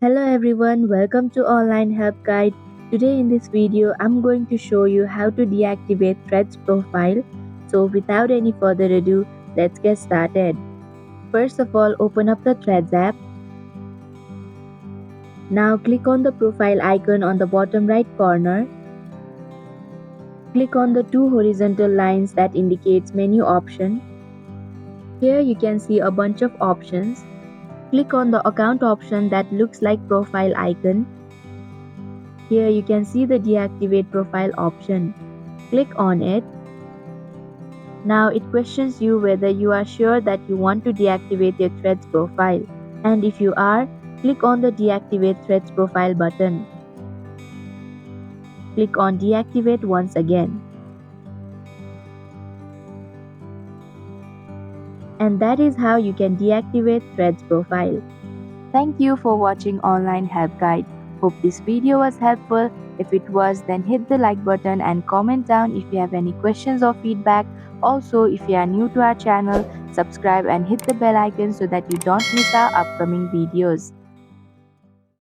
Hello everyone, welcome to Online Help Guide. Today in this video, I'm going to show you how to deactivate Threads profile. So without any further ado, let's get started. First of all, open up the Threads app. Now click on the profile icon on the bottom right corner. Click on the two horizontal lines that indicates menu option. Here you can see a bunch of options. Click on the account option that looks like profile icon. Here you can see the deactivate profile option. Click on it. Now it questions you whether you are sure that you want to deactivate your Threads profile. And if you are, click on the deactivate Threads profile button. Click on deactivate once again. And that is how you can deactivate Threads profile. Thank you for watching Online Help Guide. Hope this video was helpful. If it was, then hit the like button and comment down if you have any questions or feedback. Also, if you are new to our channel, subscribe and hit the bell icon so that you don't miss our upcoming videos.